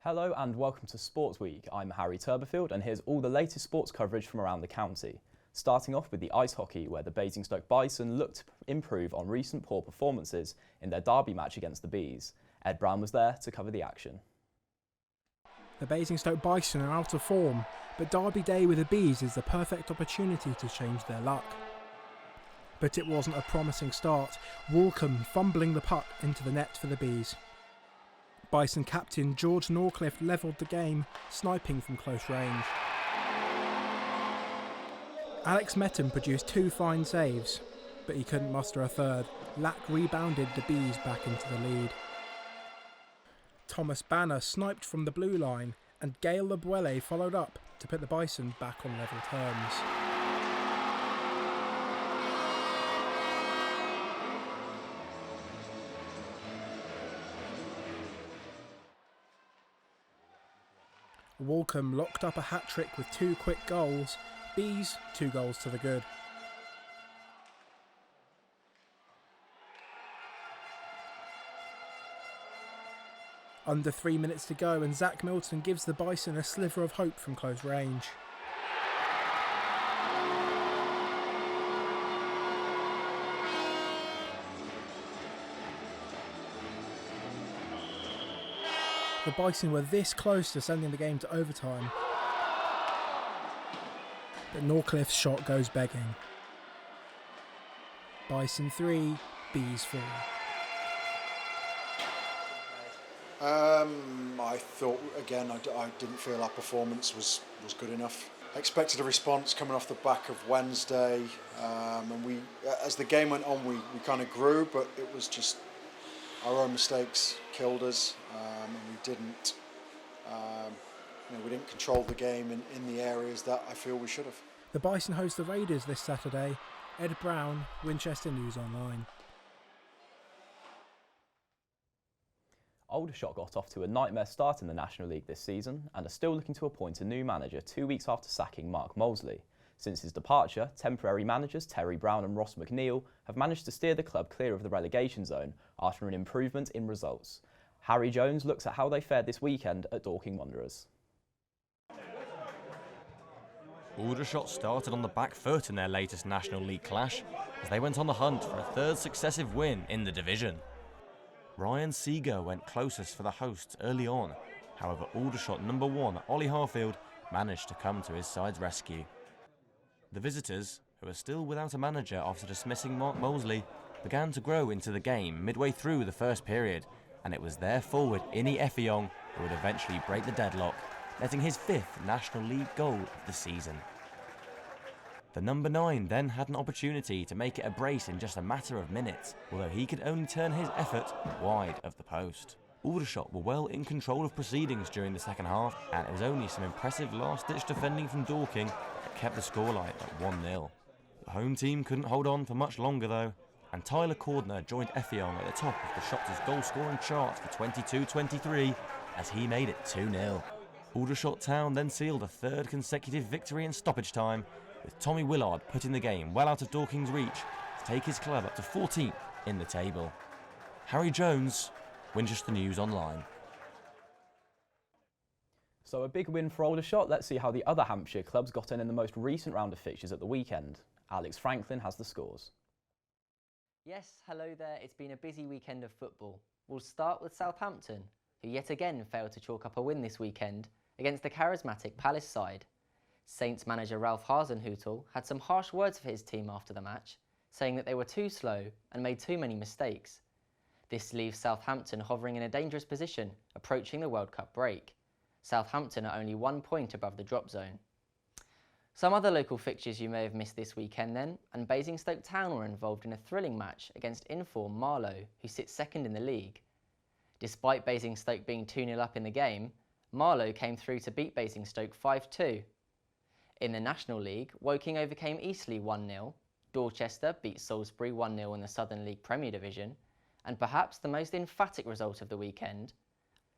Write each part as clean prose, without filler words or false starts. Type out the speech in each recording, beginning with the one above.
Hello and welcome to Sportsweek. I'm Harry Turberfield and here's all the latest sports coverage from around the county. Starting off with the ice hockey, where the Basingstoke Bison looked to improve on recent poor performances in their derby match against the Bees. Ed Brown was there to cover the action. The Basingstoke Bison are out of form, but Derby Day with the Bees is the perfect opportunity to change their luck. But it wasn't a promising start, Walkom fumbling the puck into the net for the Bees. Bison captain George Norcliffe levelled the game, sniping from close range. Alex Metton produced two fine saves, but he couldn't muster a third. Lack rebounded the Bees back into the lead. Thomas Banner sniped from the blue line, and Gail Lubwele followed up to put the Bison back on level terms. Walkom locked up a hat-trick with two quick goals. Bees, 2 goals to the good. Under 3 minutes to go and Zach Milton gives the Bison a sliver of hope from close range. The Bison were this close to sending the game to overtime, but Norcliffe's shot goes begging. Bison 3, Bees 4. I thought, again, I didn't feel our performance was good enough. I expected a response coming off the back of Wednesday, and we, as the game went on, we kind of grew, but it was just our own mistakes killed us, and we didn't control the game in the areas that I feel we should have. The Bison host the Raiders this Saturday. Ed Brown, Winchester News Online. Aldershot got off to a nightmare start in the National League this season and are still looking to appoint a new manager 2 weeks after sacking Mark Molesley. Since his departure, temporary managers Terry Brown and Ross McNeil have managed to steer the club clear of the relegation zone after an improvement in results. Harry Jones looks at how they fared this weekend at Dorking Wanderers. Aldershot started on the back foot in their latest National League clash as they went on the hunt for a third successive win in the division. Ryan Seeger went closest for the hosts early on, however Aldershot number 1 Ollie Harfield managed to come to his side's rescue. The visitors, who are still without a manager after dismissing Mark Molesley, began to grow into the game midway through the first period, and it was their forward Innie Effiong who would eventually break the deadlock, netting his 5th National League goal of the season. The number 9 then had an opportunity to make it a brace in just a matter of minutes, although he could only turn his effort wide of the post. Aldershot were well in control of proceedings during the second half, and it was only some impressive last-ditch defending from Dorking that kept the scoreline at 1-0. The home team couldn't hold on for much longer though, and Tyler Cordner joined Effiong at the top of the Shotters goal-scoring chart for 22-23 as he made it 2-0. Aldershot Town then sealed a 3rd consecutive victory in stoppage time, with Tommy Willard putting the game well out of Dorking's reach to take his club up to 14th in the table. Harry Jones, Winchester News Online. So a big win for Aldershot. Let's see how the other Hampshire clubs got in the most recent round of fixtures at the weekend. Alex Franklin has the scores. Yes, hello there. It's been a busy weekend of football. We'll start with Southampton, who yet again failed to chalk up a win this weekend against the charismatic Palace side. Saints manager Ralph Hasenhüttl had some harsh words for his team after the match, saying that they were too slow and made too many mistakes. This leaves Southampton hovering in a dangerous position, approaching the World Cup break. Southampton are only 1 point above the drop zone. Some other local fixtures you may have missed this weekend then, and Basingstoke Town were involved in a thrilling match against inform Marlow, who sits 2nd in the league. Despite Basingstoke being 2-0 up in the game, Marlow came through to beat Basingstoke 5-2. In the National League, Woking overcame Eastleigh 1-0, Dorchester beat Salisbury 1-0 in the Southern League Premier Division, and perhaps the most emphatic result of the weekend,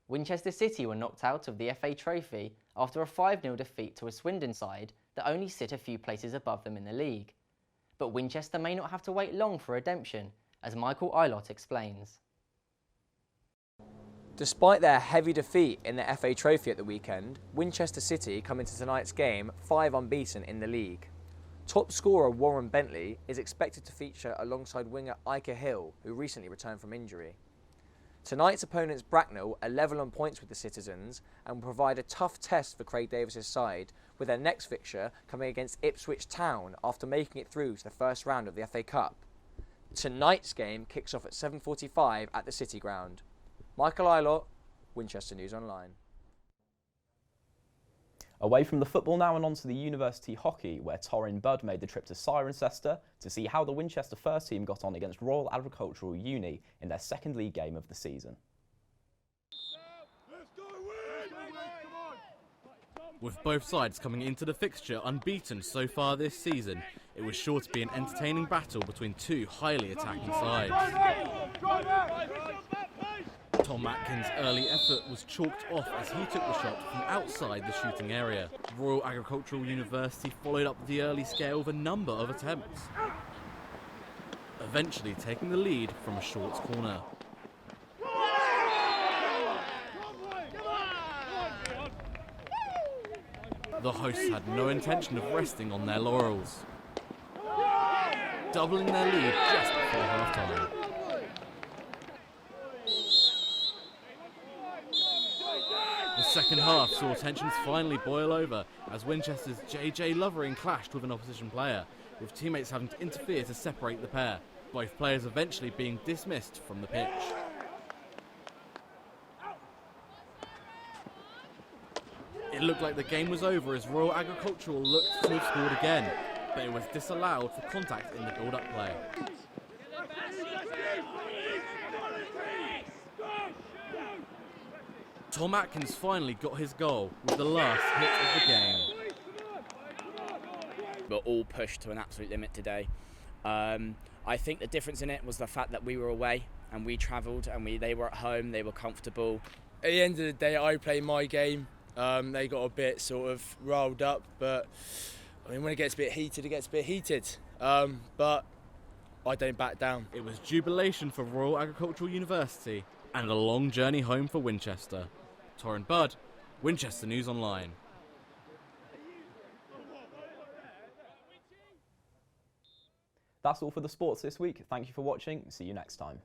Winchester City were knocked out of the FA Trophy after a 5-0 defeat to a Swindon side that only sit a few places above them in the league. But Winchester may not have to wait long for redemption, as Michael Eilott explains. Despite their heavy defeat in the FA Trophy at the weekend, Winchester City come into tonight's game 5 unbeaten in the league. Top scorer Warren Bentley is expected to feature alongside winger Ike Hill, who recently returned from injury. Tonight's opponents Bracknell are level on points with the Citizens and will provide a tough test for Craig Davis's side, with their next fixture coming against Ipswich Town after making it through to the first round of the FA Cup. Tonight's game kicks off at 7:45 at the City Ground. Michael Eilert, Winchester News Online. Away from the football now and on to the university hockey, where Torrin Budd made the trip to Cirencester to see how the Winchester first team got on against Royal Agricultural Uni in their second league game of the season. With both sides coming into the fixture unbeaten so far this season, it was sure to be an entertaining battle between two highly attacking sides. Tom Atkins' early effort was chalked off as he took the shot from outside the shooting area. Royal Agricultural University followed up the early scale with a number of attempts, eventually taking the lead from a short corner. The hosts had no intention of resting on their laurels, doubling their lead just before half-time. The second half saw tensions finally boil over as Winchester's JJ Lovering clashed with an opposition player, with teammates having to interfere to separate the pair, both players eventually being dismissed from the pitch. It looked like the game was over as Royal Agricultural looked to have scored again, but it was disallowed for contact in the build-up play. Tom Atkins finally got his goal with the last hit of the game. We're all pushed to an absolute limit today. I think the difference in it was the fact that we were away and we travelled and they were at home, they were comfortable. At the end of the day, I played my game. They got a bit sort of riled up, but I mean, when it gets a bit heated, it gets a bit heated. But I don't back down. It was jubilation for Royal Agricultural University and a long journey home for Winchester. Torrin Budd, Winchester News Online. That's all for the sports this week. Thank you for watching. See you next time.